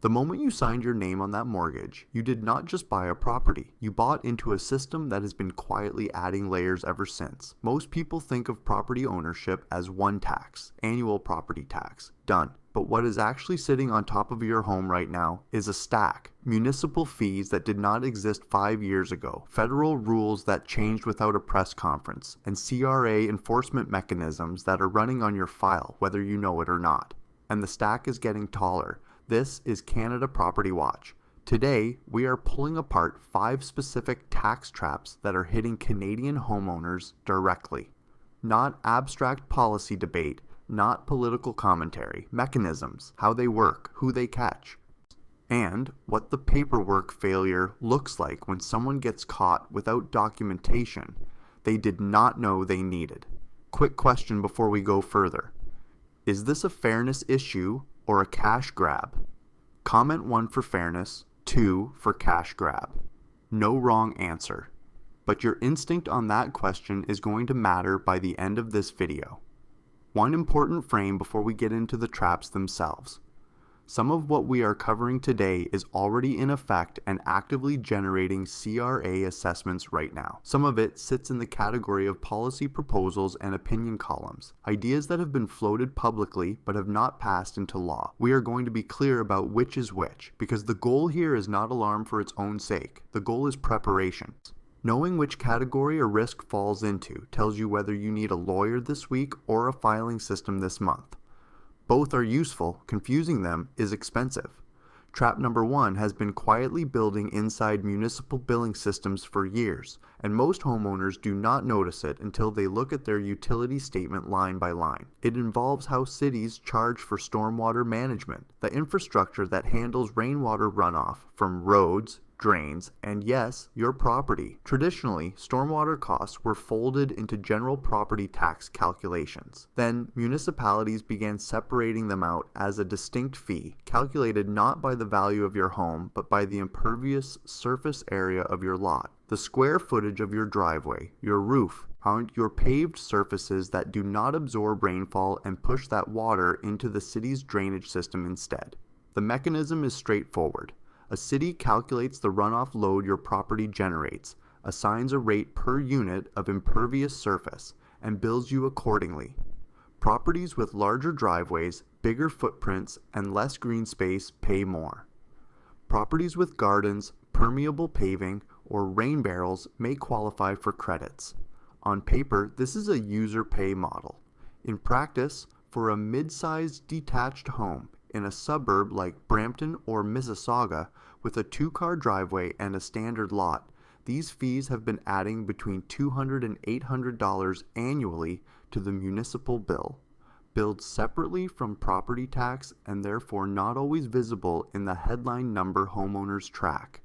The moment you signed your name on that mortgage, you did not just buy a property. You bought into a system that has been quietly adding layers ever since. Most people think of property ownership as one tax, annual property tax, done. But what is actually sitting on top of your home right now is a stack. Municipal fees that did not exist 5 years ago, federal rules that changed without a press conference, and CRA enforcement mechanisms that are running on your file, whether you know it or not. And the stack is getting taller. This is Canada Property Watch. Today, we are pulling apart 5 specific tax traps that are hitting Canadian homeowners directly. Not abstract policy debate, not political commentary, mechanisms, how they work, who they catch, and what the paperwork failure looks like when someone gets caught without documentation they did not know they needed. Quick question before we go further. Is this a fairness issue or a cash grab? Comment 1 for fairness, 2 for cash grab. No wrong answer. But your instinct on that question is going to matter by the end of this video. One important frame before we get into the traps themselves. Some of what we are covering today is already in effect and actively generating CRA assessments right now. Some of it sits in the category of policy proposals and opinion columns, ideas that have been floated publicly but have not passed into law. We are going to be clear about which is which, because the goal here is not alarm for its own sake. The goal is preparation. Knowing which category a risk falls into tells you whether you need a lawyer this week or a filing system this month. Both are useful, confusing them is expensive. Trap number 1 has been quietly building inside municipal billing systems for years, and most homeowners do not notice it until they look at their utility statement line by line. It involves how cities charge for stormwater management, the infrastructure that handles rainwater runoff from roads, drains, and yes, your property. Traditionally, stormwater costs were folded into general property tax calculations. Then, municipalities began separating them out as a distinct fee, calculated not by the value of your home, but by the impervious surface area of your lot, the square footage of your driveway, your roof, your paved surfaces that do not absorb rainfall and push that water into the city's drainage system instead. The mechanism is straightforward. A city calculates the runoff load your property generates, assigns a rate per unit of impervious surface, and bills you accordingly. Properties with larger driveways, bigger footprints, and less green space pay more. Properties with gardens, permeable paving, or rain barrels may qualify for credits. On paper, this is a user pay model. In practice, for a mid-sized detached home, in a suburb like Brampton or Mississauga with a 2-car driveway and a standard lot, these fees have been adding between $200 and $800 annually to the municipal bill, billed separately from property tax and therefore not always visible in the headline number homeowners track.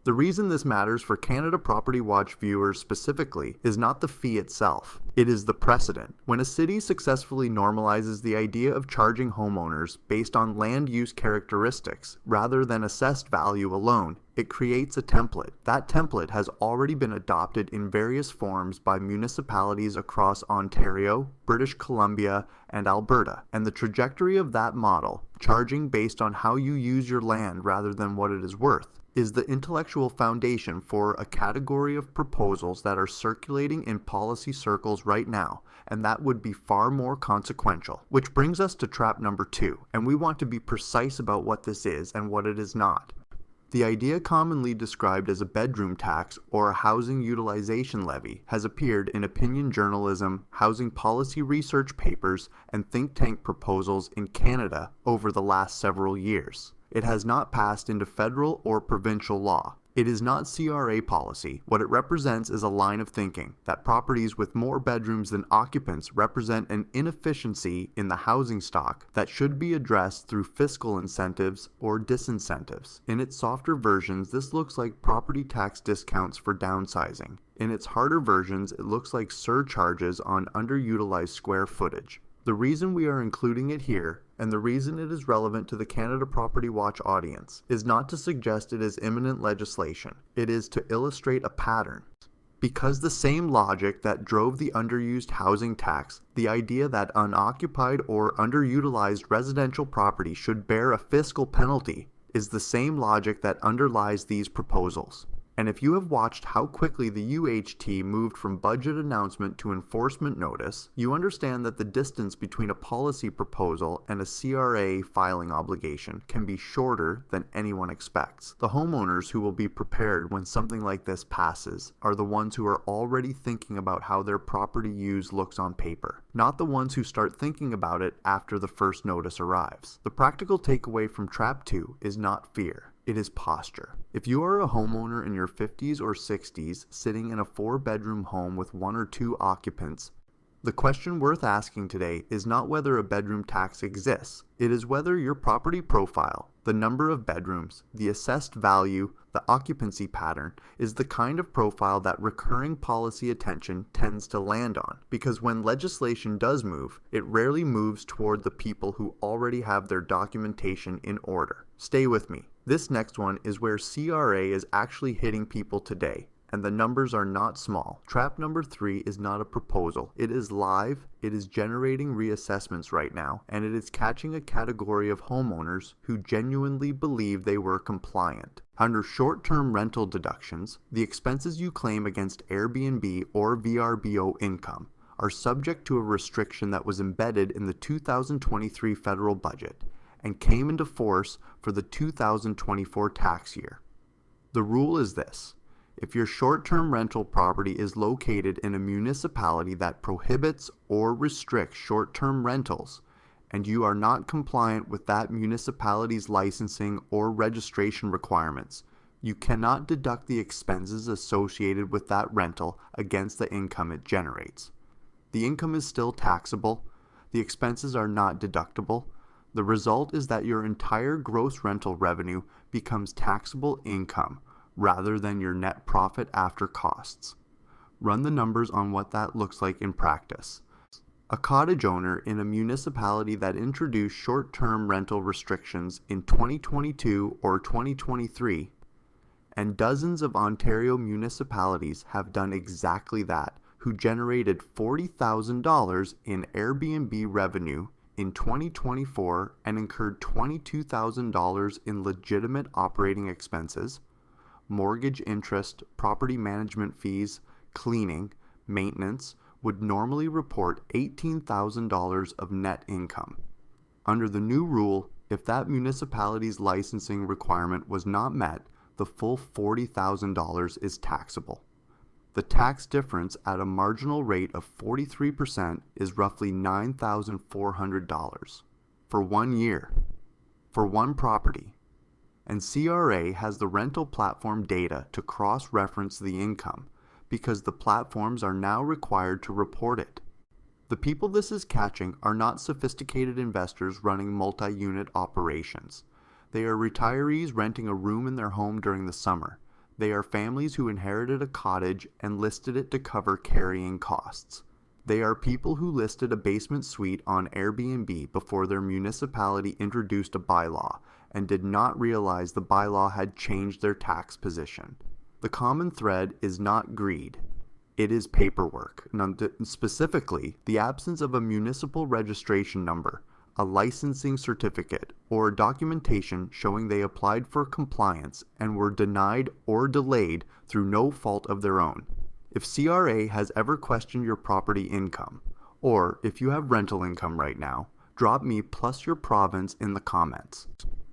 The reason this matters for Canada Property Watch viewers specifically is not the fee itself, it is the precedent. When a city successfully normalizes the idea of charging homeowners based on land use characteristics rather than assessed value alone, it creates a template. That template has already been adopted in various forms by municipalities across Ontario, British Columbia, and Alberta. And the trajectory of that model, charging based on how you use your land rather than what it is worth, is the intellectual foundation for a category of proposals that are circulating in policy circles right now, and that would be far more consequential. Which brings us to trap number 2, and we want to be precise about what this is and what it is not. The idea commonly described as a bedroom tax or a housing utilization levy has appeared in opinion journalism, housing policy research papers, and think tank proposals in Canada over the last several years. It has not passed into federal or provincial law. It is not CRA policy. What it represents is a line of thinking that properties with more bedrooms than occupants represent an inefficiency in the housing stock that should be addressed through fiscal incentives or disincentives. In its softer versions, this looks like property tax discounts for downsizing. In its harder versions, it looks like surcharges on underutilized square footage. The reason we are including it here, and the reason it is relevant to the Canada Property Watch audience, is not to suggest it is imminent legislation. It is to illustrate a pattern. Because the same logic that drove the underused housing tax, the idea that unoccupied or underutilized residential property should bear a fiscal penalty, is the same logic that underlies these proposals. And if you have watched how quickly the UHT moved from budget announcement to enforcement notice, you understand that the distance between a policy proposal and a CRA filing obligation can be shorter than anyone expects. The homeowners who will be prepared when something like this passes are the ones who are already thinking about how their property use looks on paper, not the ones who start thinking about it after the first notice arrives. The practical takeaway from Trap 2 is not fear. It is posture. If you are a homeowner in your 50s or 60s sitting in a 4-bedroom home with 1 or 2 occupants, the question worth asking today is not whether a bedroom tax exists. It is whether your property profile, the number of bedrooms, the assessed value, the occupancy pattern, is the kind of profile that recurring policy attention tends to land on. Because when legislation does move, it rarely moves toward the people who already have their documentation in order. Stay with me. This next one is where CRA is actually hitting people today, and the numbers are not small. Trap number 3 is not a proposal. It is live, it is generating reassessments right now, and it is catching a category of homeowners who genuinely believe they were compliant. Under short-term rental deductions, the expenses you claim against Airbnb or VRBO income are subject to a restriction that was embedded in the 2023 federal budget and came into force for the 2024 tax year. The rule is this: if your short-term rental property is located in a municipality that prohibits or restricts short-term rentals, and you are not compliant with that municipality's licensing or registration requirements, you cannot deduct the expenses associated with that rental against the income it generates. The income is still taxable. The expenses are not deductible. The result is that your entire gross rental revenue becomes taxable income rather than your net profit after costs. Run the numbers on what that looks like in practice. A cottage owner in a municipality that introduced short-term rental restrictions in 2022 or 2023, and dozens of Ontario municipalities have done exactly that, who generated $40,000 in Airbnb revenue in 2024 and incurred $22,000 in legitimate operating expenses, mortgage interest, property management fees, cleaning, maintenance, would normally report $18,000 of net income. Under the new rule, if that municipality's licensing requirement was not met, the full $40,000 is taxable. The tax difference at a marginal rate of 43% is roughly $9,400 for 1 year, for one property. And CRA has the rental platform data to cross-reference the income because the platforms are now required to report it. The people this is catching are not sophisticated investors running multi-unit operations. They are retirees renting a room in their home during the summer. They are families who inherited a cottage and listed it to cover carrying costs. They are people who listed a basement suite on Airbnb before their municipality introduced a bylaw and did not realize the bylaw had changed their tax position. The common thread is not greed. It is paperwork, specifically the absence of a municipal registration number, a licensing certificate, or documentation showing they applied for compliance and were denied or delayed through no fault of their own. If CRA has ever questioned your property income, or if you have rental income right now, drop me plus your province in the comments.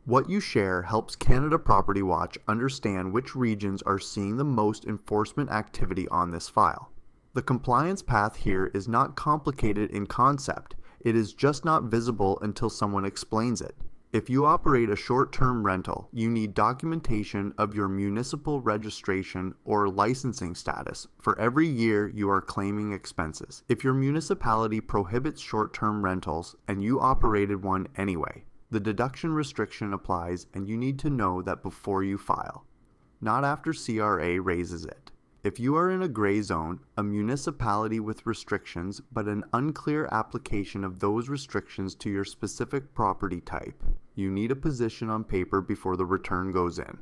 What you share helps Canada Property Watch understand which regions are seeing the most enforcement activity on this file. The compliance path here is not complicated in concept. It is just not visible until someone explains it. If you operate a short-term rental, you need documentation of your municipal registration or licensing status for every year you are claiming expenses. If your municipality prohibits short-term rentals and you operated one anyway, the deduction restriction applies and you need to know that before you file, not after CRA raises it. If you are in a gray zone, a municipality with restrictions but an unclear application of those restrictions to your specific property type, you need a position on paper before the return goes in.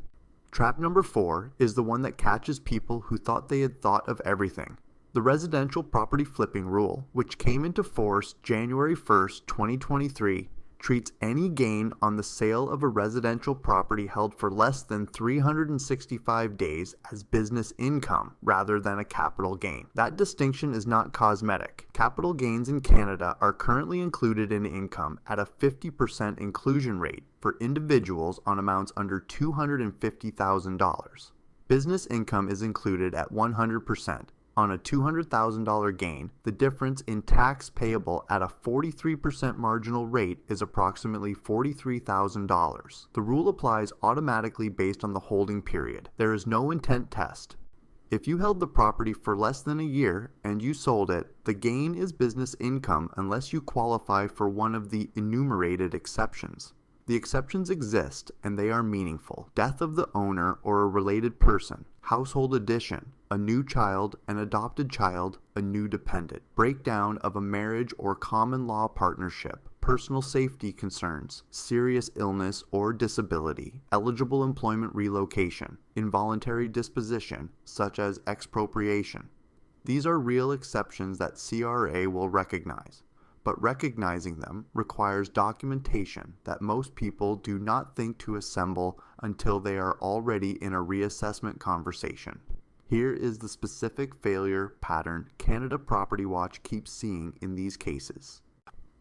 Trap number 4 is the one that catches people who thought they had thought of everything. The residential property flipping rule, which came into force January 1st, 2023, treats any gain on the sale of a residential property held for less than 365 days as business income rather than a capital gain. That distinction is not cosmetic. Capital gains in Canada are currently included in income at a 50% inclusion rate for individuals on amounts under $250,000. Business income is included at 100%. On a $200,000 gain, the difference in tax payable at a 43% marginal rate is approximately $43,000. The rule applies automatically based on the holding period. There is no intent test. If you held the property for less than a year and you sold it, the gain is business income unless you qualify for one of the enumerated exceptions. The exceptions exist and they are meaningful. Death of the owner or a related person, household addition, a new child, an adopted child, a new dependent, breakdown of a marriage or common law partnership, personal safety concerns, serious illness or disability, eligible employment relocation, involuntary disposition, such as expropriation. These are real exceptions that CRA will recognize. But recognizing them requires documentation that most people do not think to assemble until they are already in a reassessment conversation. Here is the specific failure pattern Canada Property Watch keeps seeing in these cases.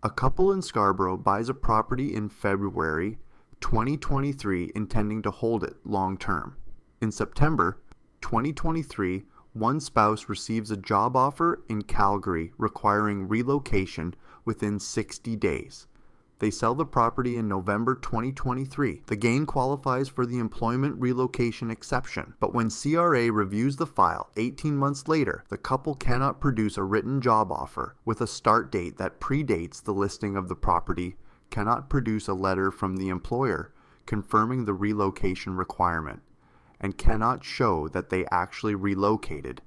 A couple in Scarborough buys a property in February 2023 intending to hold it long term. In September 2023, one spouse receives a job offer in Calgary requiring relocation within 60 days. They sell the property in November 2023. The gain qualifies for the employment relocation exception, but when CRA reviews the file 18 months later, the couple cannot produce a written job offer with a start date that predates the listing of the property, cannot produce a letter from the employer confirming the relocation requirement, and cannot show that they actually relocated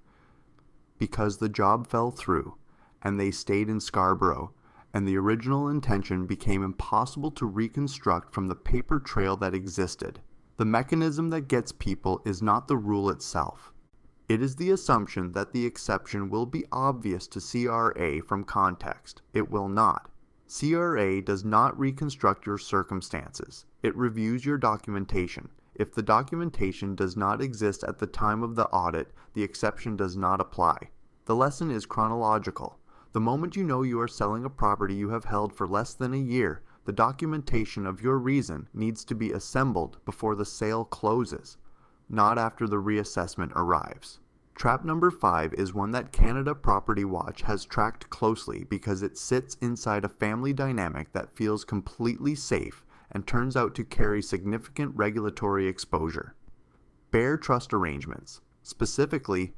because the job fell through and they stayed in Scarborough, and the original intention became impossible to reconstruct from the paper trail that existed. The mechanism that gets people is not the rule itself. It is the assumption that the exception will be obvious to CRA from context. It will not. CRA does not reconstruct your circumstances. It reviews your documentation. If the documentation does not exist at the time of the audit, the exception does not apply. The lesson is chronological. The moment you know you are selling a property you have held for less than a year, the documentation of your reason needs to be assembled before the sale closes, not after the reassessment arrives. Trap number 5 is one that Canada Property Watch has tracked closely because it sits inside a family dynamic that feels completely safe and turns out to carry significant regulatory exposure. Bare trust arrangements, specifically,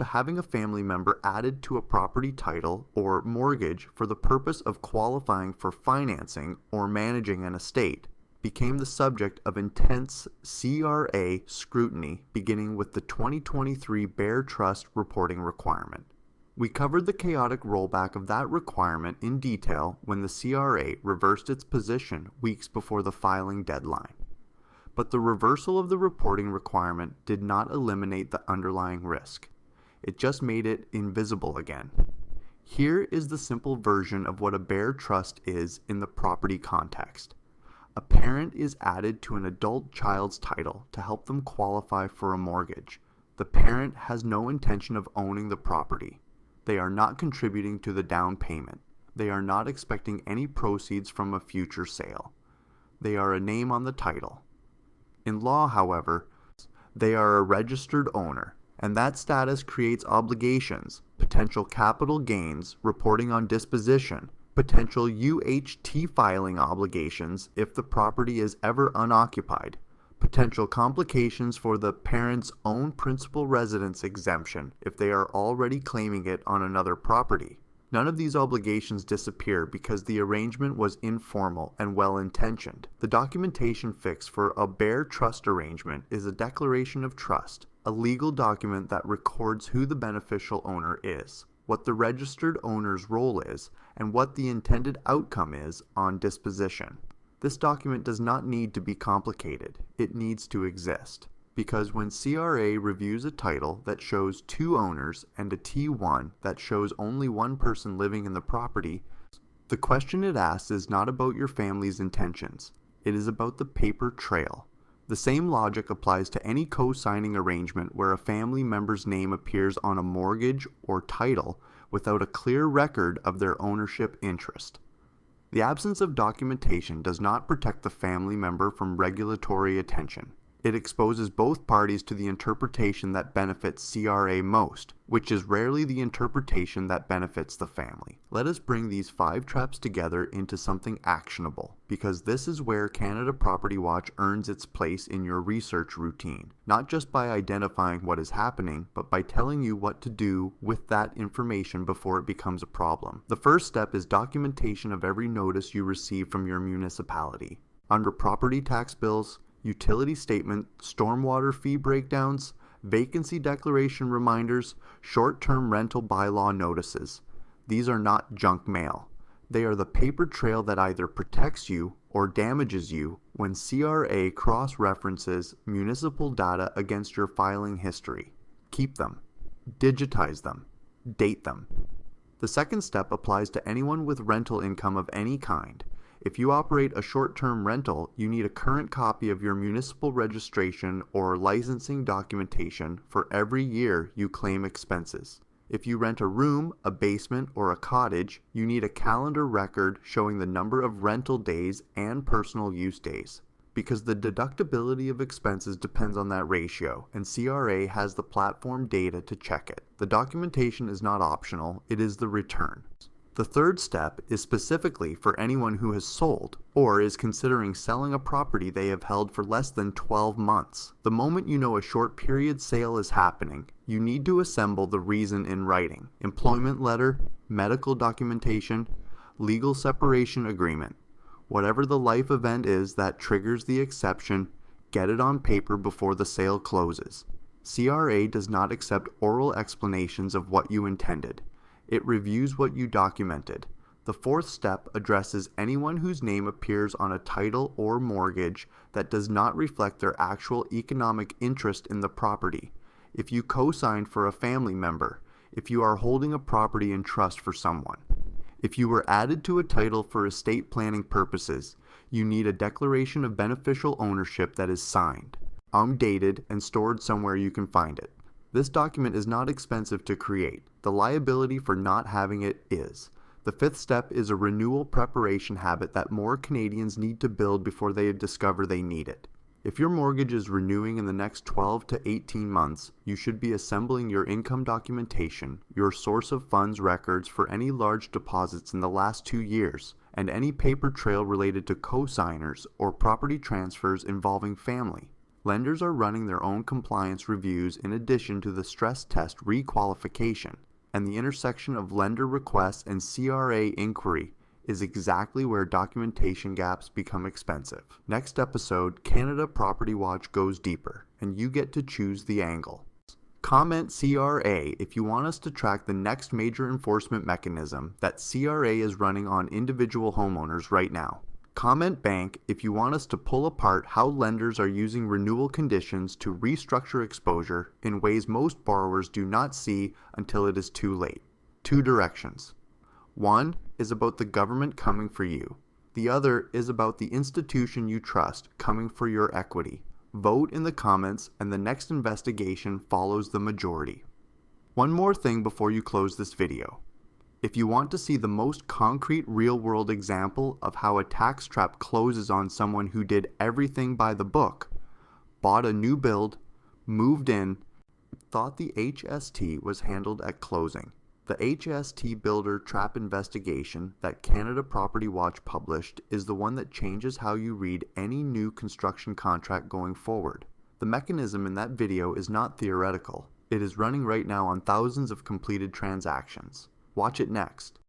having a family member added to a property title or mortgage for the purpose of qualifying for financing or managing an estate, became the subject of intense CRA scrutiny beginning with the 2023 Bare Trust reporting requirement. We covered the chaotic rollback of that requirement in detail when the CRA reversed its position weeks before the filing deadline. But the reversal of the reporting requirement did not eliminate the underlying risk. It just made it invisible again. Here is the simple version of what a bare trust is in the property context. A parent is added to an adult child's title to help them qualify for a mortgage. The parent has no intention of owning the property. They are not contributing to the down payment. They are not expecting any proceeds from a future sale. They are a name on the title. In law, however, they are a registered owner, and that status creates obligations, potential capital gains, reporting on disposition, potential UHT filing obligations if the property is ever unoccupied, potential complications for the parent's own principal residence exemption if they are already claiming it on another property. None of these obligations disappear because the arrangement was informal and well-intentioned. The documentation fix for a bare trust arrangement is a declaration of trust, a legal document that records who the beneficial owner is, what the registered owner's role is, and what the intended outcome is on disposition. This document does not need to be complicated. It needs to exist. Because when CRA reviews a title that shows 2 owners and a T1 that shows only one person living in the property, The question it asks is not about your family's intentions. It is about the paper trail. The same logic applies to any co-signing arrangement where a family member's name appears on a mortgage or title without a clear record of their ownership interest. The absence of documentation does not protect the family member from regulatory attention. It exposes both parties to the interpretation that benefits CRA most, which is rarely the interpretation that benefits the family. Let us bring these 5 traps together into something actionable, because this is where Canada Property Watch earns its place in your research routine, not just by identifying what is happening, but by telling you what to do with that information before it becomes a problem. The first step is documentation of every notice you receive from your municipality. Under property tax bills, utility statement, stormwater fee breakdowns, vacancy declaration reminders, short-term rental bylaw notices. These are not junk mail. They are the paper trail that either protects you or damages you when CRA cross-references municipal data against your filing history. Keep them. Digitize them. Date them. The second step applies to anyone with rental income of any kind. If you operate a short-term rental, you need a current copy of your municipal registration or licensing documentation for every year you claim expenses. If you rent a room, a basement, or a cottage, you need a calendar record showing the number of rental days and personal use days. Because the deductibility of expenses depends on that ratio, and CRA has the platform data to check it. The documentation is not optional, it is the return. The third step is specifically for anyone who has sold or is considering selling a property they have held for less than 12 months. The moment you know a short period sale is happening, you need to assemble the reason in writing: employment letter, medical documentation, legal separation agreement. Whatever the life event is that triggers the exception, get it on paper before the sale closes. CRA does not accept oral explanations of what you intended. It reviews what you documented. The fourth step addresses anyone whose name appears on a title or mortgage that does not reflect their actual economic interest in the property. If you co-signed for a family member, if you are holding a property in trust for someone, if you were added to a title for estate planning purposes, you need a declaration of beneficial ownership that is signed, undated, and stored somewhere you can find it. This document is not expensive to create. The liability for not having it is. The fifth step is a renewal preparation habit that more Canadians need to build before they discover they need it. If your mortgage is renewing in the next 12 to 18 months, you should be assembling your income documentation, your source of funds records for any large deposits in the last 2 years, and any paper trail related to co-signers or property transfers involving family. Lenders are running their own compliance reviews in addition to the stress test requalification, and the intersection of lender requests and CRA inquiry is exactly where documentation gaps become expensive. Next episode, Canada Property Watch goes deeper, and you get to choose the angle. Comment CRA if you want us to track the next major enforcement mechanism that CRA is running on individual homeowners right now. Comment bank if you want us to pull apart how lenders are using renewal conditions to restructure exposure in ways most borrowers do not see until it is too late. 2 directions. One is about the government coming for you. The other is about the institution you trust coming for your equity. Vote in the comments and the next investigation follows the majority. One more thing before you close this video. If you want to see the most concrete real-world example of how a tax trap closes on someone who did everything by the book, bought a new build, moved in, thought the HST was handled at closing. The HST Builder Trap Investigation that Canada Property Watch published is the one that changes how you read any new construction contract going forward. The mechanism in that video is not theoretical. It is running right now on thousands of completed transactions. Watch it next.